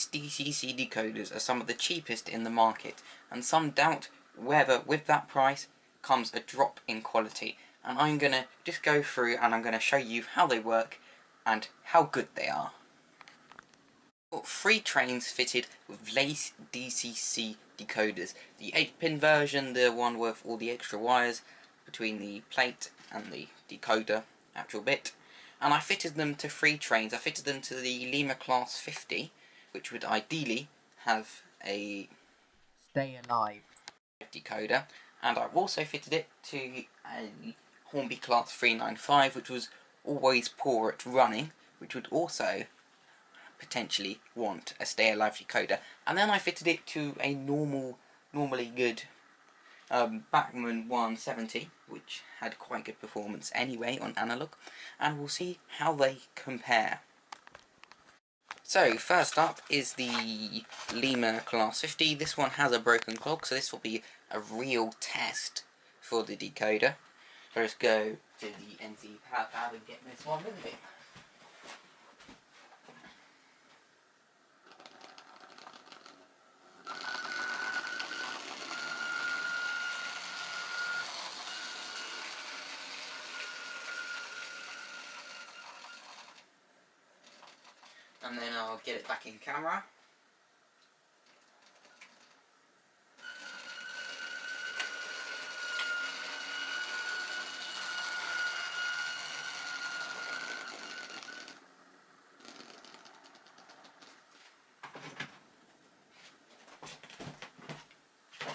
LaisDCC decoders are some of the cheapest in the market, and some doubt whether with that price comes a drop in quality. And I'm going to just go through and I'm going to show you how they work and how good they are. Got 3 trains fitted with LaisDCC decoders. The 8-pin version, the one with all the extra wires between the plate and the decoder actual bit. And I fitted them to 3 trains. I fitted them to the Lima Class 50, which would ideally have a stay alive decoder, and I've also fitted it to a Hornby Class 395, which was always poor at running, which would also potentially want a stay alive decoder. And then I fitted it to a normally good Bachmann 170, which had quite good performance anyway on analog, and we'll see how they compare. So first up is the Lima Class 50. This one has a broken clock, so this will be a real test for the decoder. Let's go to the NC powercab and get this one moving. And then I'll get it back in camera.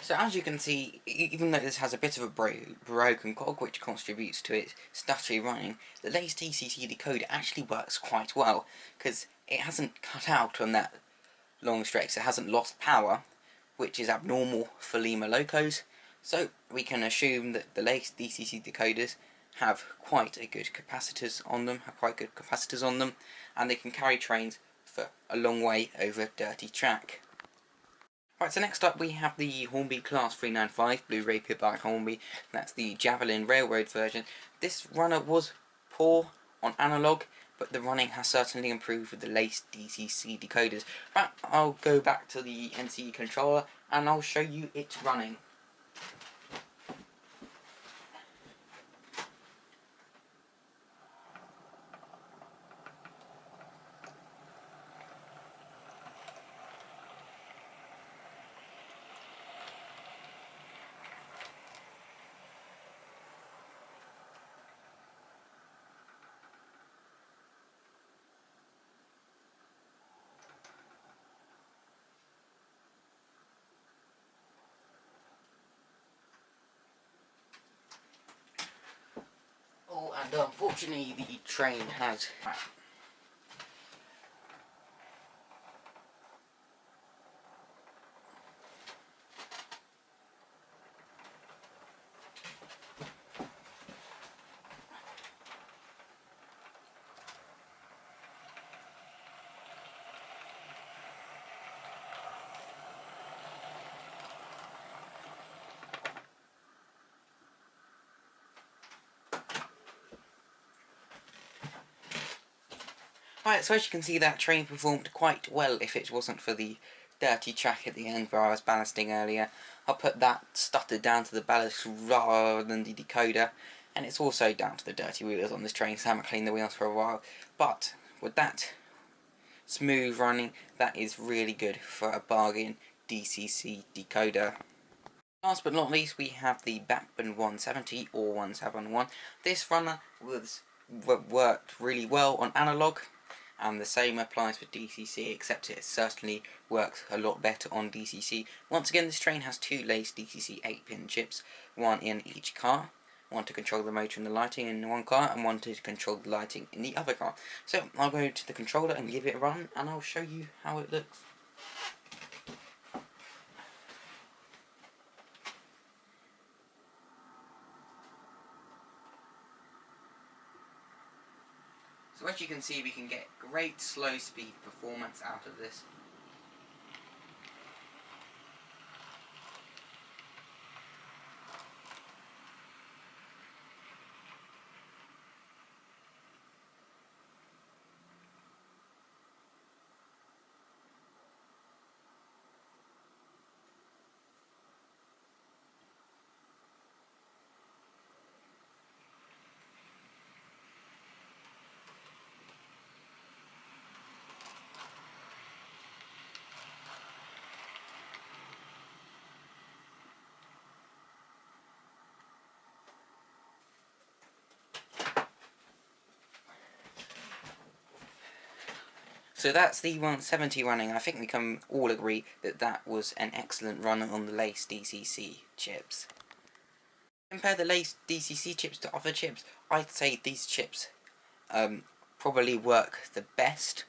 So as you can see, even though this has a bit of a broken cog which contributes to its stuttery running, the LaisDCC decoder actually works quite well, because it hasn't cut out on that long stretch, it hasn't lost power, which is abnormal for Lima locos, so we can assume that the LaisDCC decoders have quite good capacitors on them, and they can carry trains for a long way over a dirty track. Right, so next up we have the Hornby Class 395, Blu-ray pit by Hornby. That's the Javelin Railroad version. This runner was poor on analog, but the running has certainly improved with the LaisDCC decoders. Right, I'll go back to the NC controller and I'll show you it running. Oh, and unfortunately the train has... Right, so as you can see, that train performed quite well if it wasn't for the dirty track at the end where I was ballasting earlier. I'll put that stutter down to the ballast rather than the decoder, and it's also down to the dirty wheels on this train, so I haven't cleaned the wheels for a while. But with that smooth running, that is really good for a bargain DCC decoder. Last but not least, we have the Bachmann 170 or 171. This runner worked really well on analog, and the same applies for DCC, except it certainly works a lot better on DCC. Once again, this train has 2 LaisDCC 8-pin chips, one in each car, one to control the motor and the lighting in one car, and one to control the lighting in the other car. So I'll go to the controller and give it a run, and I'll show you how it looks. So as you can see, we can get great slow speed performance out of this. So that's the 170 running. I think we can all agree that that was an excellent run on the LaisDCC chips. Compare the LaisDCC chips to other chips, I'd say these chips probably work the best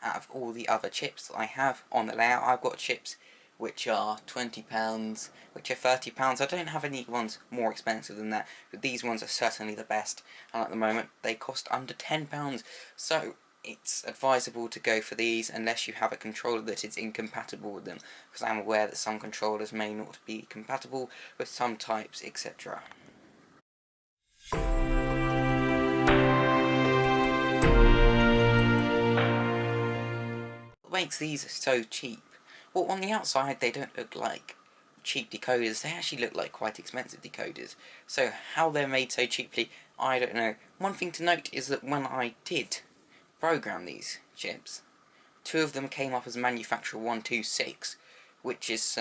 out of all the other chips that I have on the layout. I've got chips which are £20, which are £30. I don't have any ones more expensive than that, but these ones are certainly the best, and at the moment they cost under £10, so it's advisable to go for these unless you have a controller that is incompatible with them, because I'm aware that some controllers may not be compatible with some types, etc. What makes these so cheap? Well, on the outside they don't look like cheap decoders, they actually look like quite expensive decoders. So how they're made so cheaply, I don't know. One thing to note is that when I did program these chips, two of them came up as manufacturer 126, which is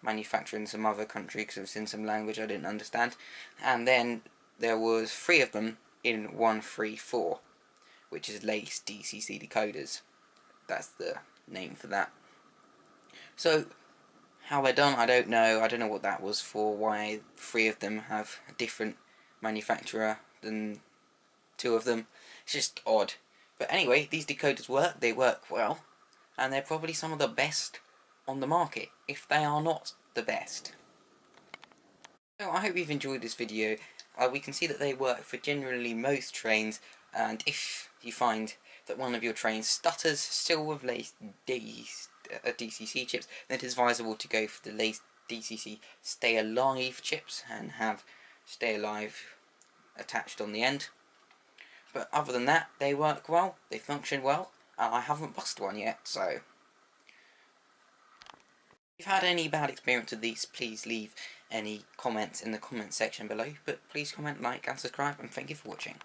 manufactured in some other country because it was in some language I didn't understand, and then there was three of them in 134, which is LaisDCC decoders. That's the name for that. So how they're done, I don't know. I don't know what that was for, why three of them have a different manufacturer than two of them. It's just odd. But anyway, these decoders work, they work well, and they're probably some of the best on the market, if they are not the best. So I hope you've enjoyed this video. We can see that they work for generally most trains, and if you find that one of your trains stutters still with DCC chips, then it is advisable to go for the LaisDCC Stay Alive chips and have Stay Alive attached on the end. But other than that, they work well, they function well, and I haven't busted one yet, so if you've had any bad experience with these, please leave any comments in the comment section below, but please comment, like and subscribe, and thank you for watching.